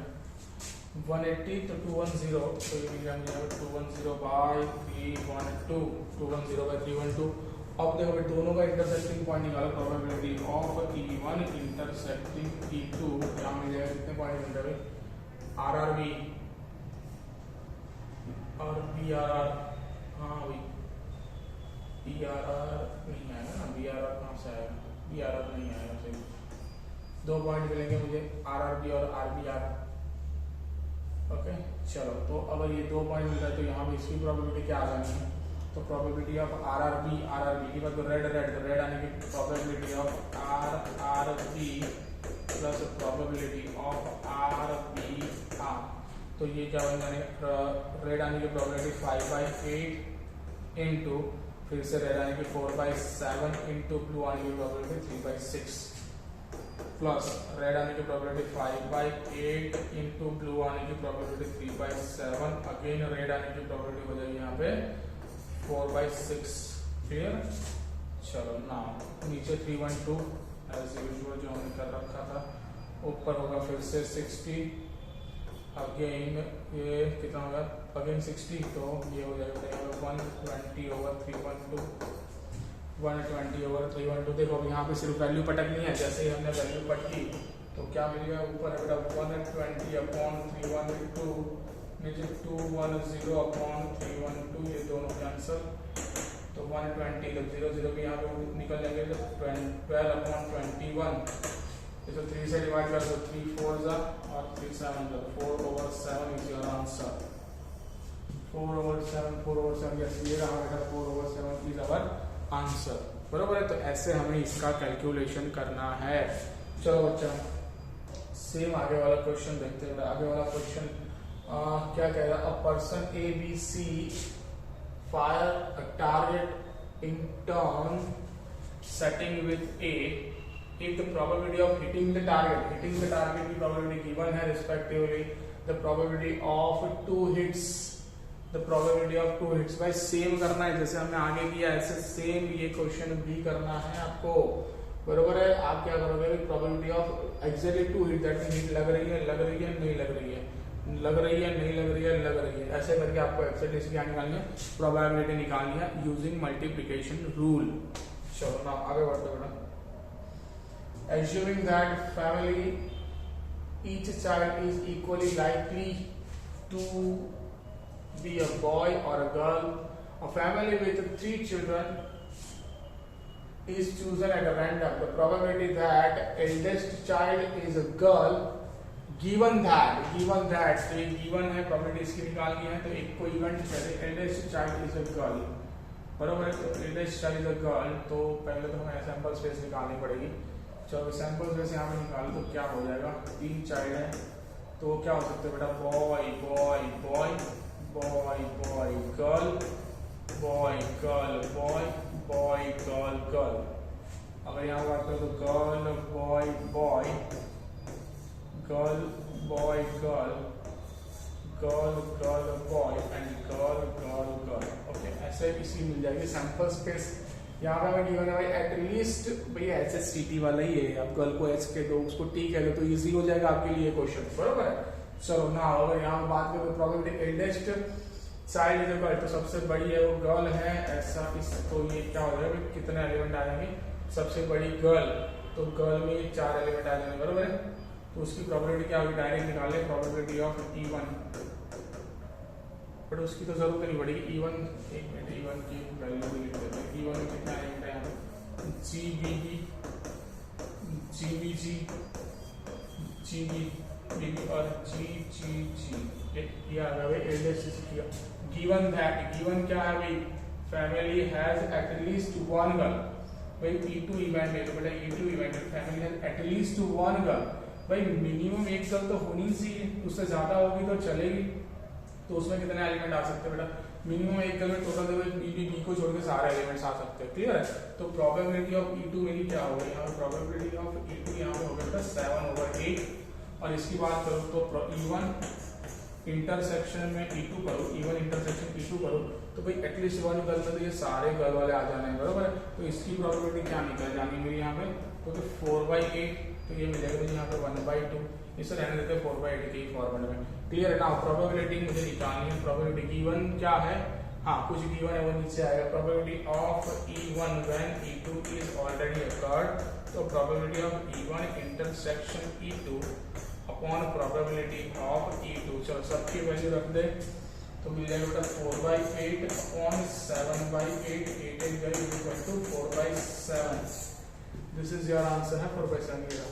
180 तो 210, तो ये मिल गया मुझे यहाँ पे 210/312 210/312। अब देखो भाई दोनों का इंटरसेक्टिंग पॉइंट निकालो, probability of E1 intersecting E2 क्या मिल जाएगा? कितने पॉइंट मिल रहे हैं? RRB और BRR, हाँ भाई BRR नहीं आएगा ना, BRR कहाँ से आएगा? BRR नहीं आएगा, सही। 2 पॉइंट मिलेंगे मुझे RRB और RBR। ओके, चलो तो अगर ये 2 पॉइंट मिल रहा है तो यहाँ पे इसकी प्रोबेबिलिटी क्या आ जानी है? तो प्रोबेबिलिटी ऑफ RRB की बात, तो रेड आने की probability of RRB plus probability of RBR, तो ये क्या बन जाएगा? रेड आने की प्रोबेबिलिटी 5/8 इंटू फिर से रेड आने की 4/7 इंटू ब्लू आने की प्रोबेबिलिटी 3/6 प्लस रेड आने की प्रोबेबिलिटी 5/8 इंटू ब्लू आने की प्रोबेबिलिटी 3/7, अगेन रेड आने की प्रोबेबिलिटी हो जाएगी यहाँ पे 4/6। क्लियर? चलो ना नीचे 312 एज यूजुअल जो हमने कर रखा था, ऊपर होगा फिर से 60, अगेन ये कितना होगा? अगेन 60, तो ये हो जाएगा 120/312 120/312। देखो अब यहाँ पे सिर्फ वैल्यू पटकनी है, जैसे ही हमने वैल्यू पटकी तो क्या मिलेगा? ऊपर है बेटा 120/312, नीचे 210/312, ये दोनों कैंसल तो 120, जब 0 0 भी यहाँ पे निकल जाएंगे तो 12/21, इसको 3 से डिवाइड कर दो, 3 4 जा और 3 7 जा, 4/7 इज योर आंसर। 4/7 यस, ये रहा बेटा 4/7 इज आवर आंसर, बरोबर है। तो ऐसे हमें इसका कैलकुलेशन करना है। चलो बच्चा सेम आगे वाला क्वेश्चन देखते हैं। आगे वाला क्वेश्चन क्या कह रहा है, a person ABC fire a target in turn setting with A if the probability of hitting the target की probability given है respectively the probability of 2 hits भाई सेम करना है जैसे हमने आगे किया ऐसे सेम ये क्वेश्चन भी करना है आपको, बरोबर है। आप क्या करोगे, probability of exactly 2 hit, that means hit लग रही है नहीं लग रही है, नहीं लग रही है, ऐसे करके आपको एग्जैक्टली इसकी क्या निकालनी है, प्रोबेबिलिटी निकालनी है यूजिंग मल्टीप्लिकेशन रूल। चलो ना आगे बढ़ते बेटा। Assuming that family each child is equally likely to be a boy or a girl, a family with 3 children is chosen at a random. The probability that eldest child is a girl, given that तो ये given है, probability इसकी निकालनी है। तो एक कोई event चले, eldest child is a girl, बराबर है। तो eldest child is a girl, तो पहले तो हमें सैंपल स्पेस निकालनी पड़ेगी। चलो सैंपल स्पेस यहाँ पे निकालो तो क्या हो जाएगा, 3 चाइल्ड है तो क्या हो सकता है बेटा, boy boy boy boy boy girl boy girl boy boy girl girl. अगर यहाँ बात करें तो girl boy boy girl boy girl girl girl boy and girl girl girl. Okay, ऐसे इसी मिल जाएगी सैंपल स्पेस। यहाँ पे हमें गिवन है भाई एटलीस्ट, भाई HSTT वाला ही है, आप गर्ल को H के दो उसको T कह दो तो इजी हो जाएगा आपके लिए क्वेश्चन, बरोबर है। चलो ना अगर यहाँ बात करें तो probability eldest child is girl, तो सबसे बड़ी है वो गर्ल है, ऐसा इस तो ये क्या हो जाएगा, कितने एलिमेंट आ जाएंगे, सबसे बड़ी गर्ल, तो गर्ल में 4 एलिमेंट आ जाएंगे, बरोबर है। तो उसकी प्रोबेबिलिटी क्या होगी, डायरेक्ट निकाले प्रोबेबिलिटी ऑफ E1, बट उसकी तो जरूरत नहीं पड़ेगी। E1 एक मिनट, E1 की वैल्यू भी लिख देते हैं। E1 में कितना एलिमेंट है यहाँ पे, GBB GBG GBB और GGG, ये आ गया भाई एल्डेस्ट किया। गिवन दैट, गिवन क्या है भाई, फैमिली हैज एटलीस्ट 1 गर्ल, भाई E2 इवेंट है तो बेटा E2 इवेंट है, फैमिली हैज एटलीस्ट 1 गर्ल, भाई मिनिमम एक गर्ल तो होनी चाहिए, उससे ज्यादा होगी तो चलेगी। तो उसमें कितने एलिमेंट आ सकते हैं बेटा, मिनिमम एक गर्ल में टोटल देखो बी को छोड़ के सारे एलिमेंट्स आ सकते हैं, क्लियर है। तो प्रोबेबिलिटी ऑफ E2 मेरी क्या होगी, यहाँ पे प्रोबेबिलिटी ऑफ E2 यहाँ पे हो गया बेटा 7/8, और इसकी बात करो तो E1 इंटरसेक्शन में E2 करो, E1 इंटरसेक्शन E2 करो, तो भाई एटलीस्ट 1 गर्ल में तो ये सारे गर्ल वाले आ जाने हैं, बरोबर है। तो इसकी प्रोबेबिलिटी क्या निकल जानी मेरी यहाँ पे, तो 4/8, तो ये मिलेगा मुझे यहाँ पे 1/2, इसे रहने देते 4/8 के फॉर्मेट में, क्लियर है ना। प्रोबेबिलिटी मुझे निकालनी है, प्रोबेबिलिटी गिवन क्या है, हाँ कुछ गिवन है वो नीचे आएगा, probability of E1 when E2 is already occurred, तो probability of E1 intersection E2 upon probability of E2, चलो सबकी वैल्यू रख दे तो मिल जाएगा बेटा 4/8 upon 7/8, 8 is equal to 4/7, this is your answer है 4/7।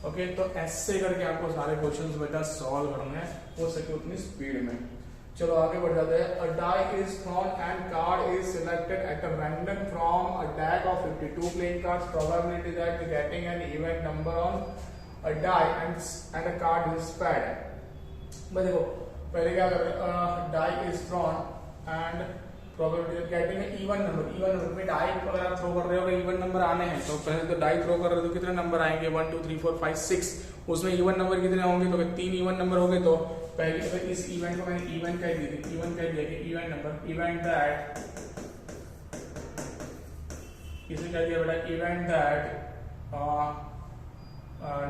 ओके, तो ऐसे करके आपको सारे क्वेश्चंस बेटा सॉल्व करने हैं, हो सके उतनी स्पीड में। चलो आगे बढ़ जाते हैं। A die is thrown and card is selected at a random from a deck of 52 playing cards, probability that getting an even number on a die and a card is spade. भाई देखो पहले क्या कर रहे हैं, die is thrown and probability of getting an even number में die अगर आप थ्रो कर रहे हो, इवन नंबर आने हैं तो पहले तो डाई थ्रो कर रहे हो तो कितने नंबर आएंगे, 1 2 3 4 5 6, उसमें इवन नंबर कितने होंगे, तो 3 इवन नंबर हो गए। तो पहले तो इस इवेंट को मैंने इवेंट कह दिया कि इवेंट नंबर, इवेंट दैट, इसे कह दिया बेटा event that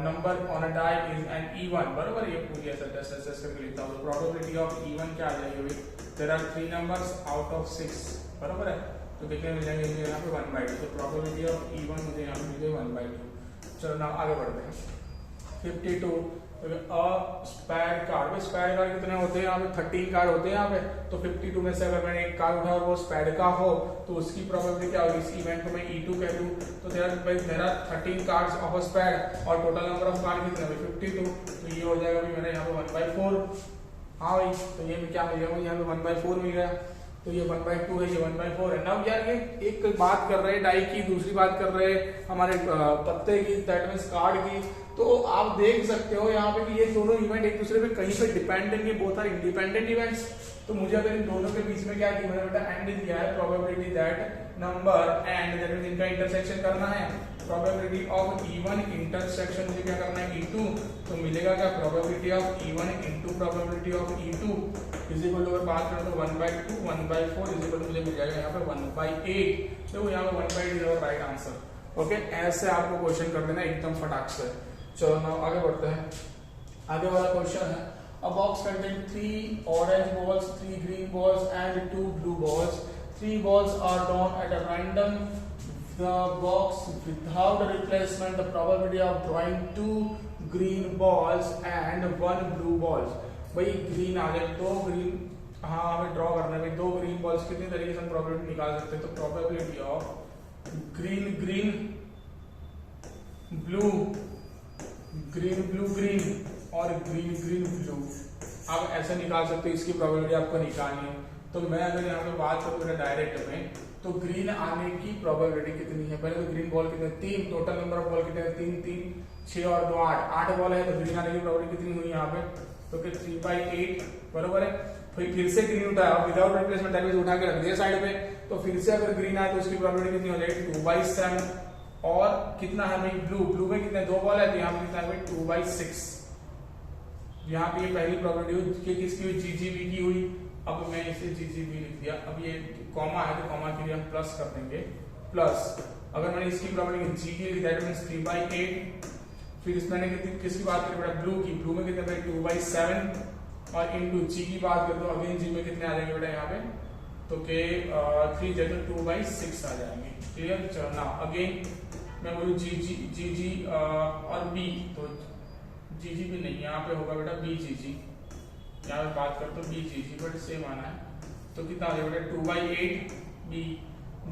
number on a die is an E1, बराबर, ये पूरी ऐसा टेस्ट करके लिखता हूँ। तो प्रोबेबिलिटी ऑफ E1 क्या आ जाएगी, there are 3 numbers out of 6, बराबर है, तो कितने मिल जाएंगे मुझे यहाँ पे 1/2, तो प्रोबेबिलिटी ऑफ E1 मुझे यहाँ पे मिल गई 1/2। चलो ना आगे बढ़ते हैं। 52 स्पैड कार्ड, स्पैड कार्ड कितने होते हैं यहाँ पे 13 कार्ड होते हैं यहाँ पे, तो 52 में से अगर मैंने एक कार्ड उठाया और वो स्पैड का हो तो उसकी प्रोबेबिलिटी क्या होगी, इस इवेंट को मैं E2 कह दूं तो मेरा 13 कार्ड्स ऑफ अ स्पैड और टोटल नंबर ऑफ कार्ड कितने हुए 52, तो ये हो जाएगा भी मेरा यहाँ पे 1/4। हाँ भाई, तो ये क्या मिल गया मुझे यहाँ पे 1/4 मिल गया, तो ये 1/2 है, ये 1/4 है। नाउ यार ये एक बात कर रहे हैं डाई की, दूसरी बात कर रहे हैं हमारे पत्ते की, दैट मींस कार्ड की, तो आप देख सकते हो यहाँ पे कि ये दोनों इवेंट एक दूसरे पे कहीं पे डिपेंडेंट नहीं, बोथ आर इंडिपेंडेंट इवेंट्स। तो मुझे अगर इन दोनों के बीच में क्या किया मैंने बेटा एंड दिया है, probability that number and that means इनका इंटरसेक्शन करना है, प्रोबेबिलिटी ऑफ E1 इंटरसेक्शन मुझे क्या करना है E2, तो मिलेगा क्या probability of E1 into probability of E2 is equal to, अगर बात करें तो 1/2 1/4 इज इक्वल टू मुझे मिल जाएगा यहाँ पे 1/8। तो यहाँ पे 1/8 इज राइट आंसर। ओके, ऐसे आपको क्वेश्चन कर देना एकदम फटाक से। चलो ना आगे बढ़ते हैं। आगे वाला क्वेश्चन है, अ box contain 3 orange balls, 3 green balls and 2 blue balls. 3 balls are drawn at a random the box without a replacement. The probability of drawing 2 green balls and 1 blue balls। भाई ग्रीन आ गए, 2 green, हाँ हमें draw करना है 2 green balls, कितनी तरीके से हम प्रोबेबिलिटी निकाल सकते हैं, तो probability of green green blue green blue green और ग्रीन ग्रीन ब्लू, आप ऐसे निकाल सकते हो, इसकी प्रोबेबिलिटी आपको निकालनी है। तो मैं अगर यहाँ पे बात करूँ डायरेक्ट में, तो ग्रीन आने की प्रोबेबिलिटी कितनी है, पहले तो ग्रीन बॉल कितने 3, टोटल नंबर ऑफ बॉल कितने 3 3 6 और 2 8 बॉल है, तो ग्रीन आने की प्रोबेबिलिटी कितनी हुई यहाँ पे, तो 3/8 बरोबर है। फिर से ग्रीन उठाया विदाउट रिप्लेसमेंट, दैट मींस उठा के रख दिया साइड पे, तो फिर से अगर ग्रीन आए तो उसकी प्रोबेबिलिटी कितनी हो जाएगी 2/7, और कितना है भाई ब्लू में कितने 2 बॉल है, तो यहाँ पे कितना है भाई 2/6। यहाँ पे ये पहली प्रोबेबिलिटी हुई किसकी हुई, GGB की हुई। अब मैं इसे GGB लिख दिया, अब ये कॉमा है तो कॉमा के लिए हम प्लस कर देंगे, प्लस अगर मैंने इसकी प्रोबेबिलिटी GG लिखी दैट मींस 3/8, फिर इसमें किसकी बात करें बेटा ब्लू की, ब्लू में कितने भाई 2/7 और इनटू G की बात करें तो अगेन G में कितने आ जाएंगे बेटा यहाँ पे, तो के 3 जगह 2/6 आ जाएंगे। क्लियर, चलो ना अगेन मैं बोलूँ GG और B, तो GG भी नहीं यहाँ पे होगा बेटा BGG, यहाँ पे बात करते तो BGG बट सेम आना है, तो कितना हो जाएगा बेटा 2/8 B,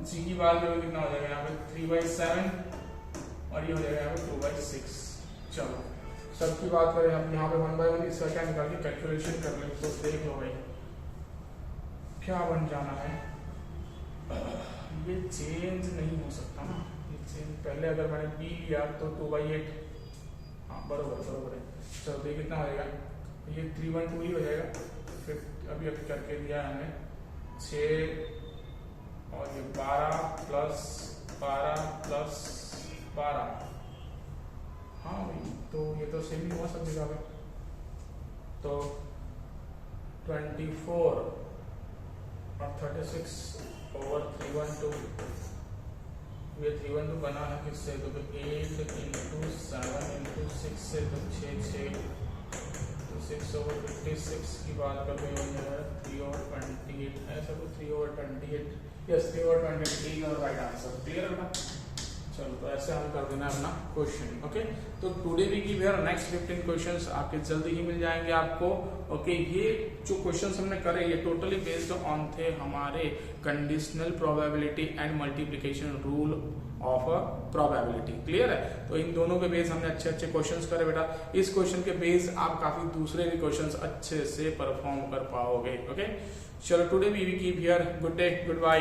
G की बात करोगे कितना हो जाएगा यहाँ पे 3/7 और ये हो जाएगा यहाँ पे 2/6। चलो सबकी बात करें हम यहाँ पे 1 by 1 इसका क्या निकाल के कैलकुलेशन कर लें, तो देख लो भाई क्या बन जाना है। ये चेंज नहीं हो सकता ना, ये चेंज पहले अगर मैंने B लिया तो 2/8, हाँ बरोबर है। चलो तो ये कितना हो जाएगा, ये 312 ही हो जाएगा, फिर अभी करके दिया हमने 6 और ये 12 प्लस 12, हाँ भाई तो ये तो सेम ही हुआ सब जगह पे, तो 24 और 36 ओवर 312, ये 312 बना है किससे, तो 8 इंटू 7 इंटू 6 से, तो 6 तो 6 ओवर 56 की बात करते हैं 3 ओवर 28, ऐसा तो 3 ओवर 28, यस 3 ओवर 28 और राइट आंसर। क्लियर है ना, चलो तो ऐसे हम कर देना अपना क्वेश्चन। ओके, तो today we give here next 15 questions, आपके जल्दी ही मिल जाएंगे आपको। ओके, ये जो क्वेश्चंस हमने करे ये टोटली बेस्ड ऑन थे हमारे conditional probability and multiplication rule of a probability. Clear है, तो इन दोनों के बेस हमने अच्छे क्वेश्चंस करे बेटा, इस क्वेश्चन के बेस आप काफी दूसरे भी क्वेश्चंस अच्छे से परफॉर्म कर पाओगे। ओके, चलो today we give here good day, good bye.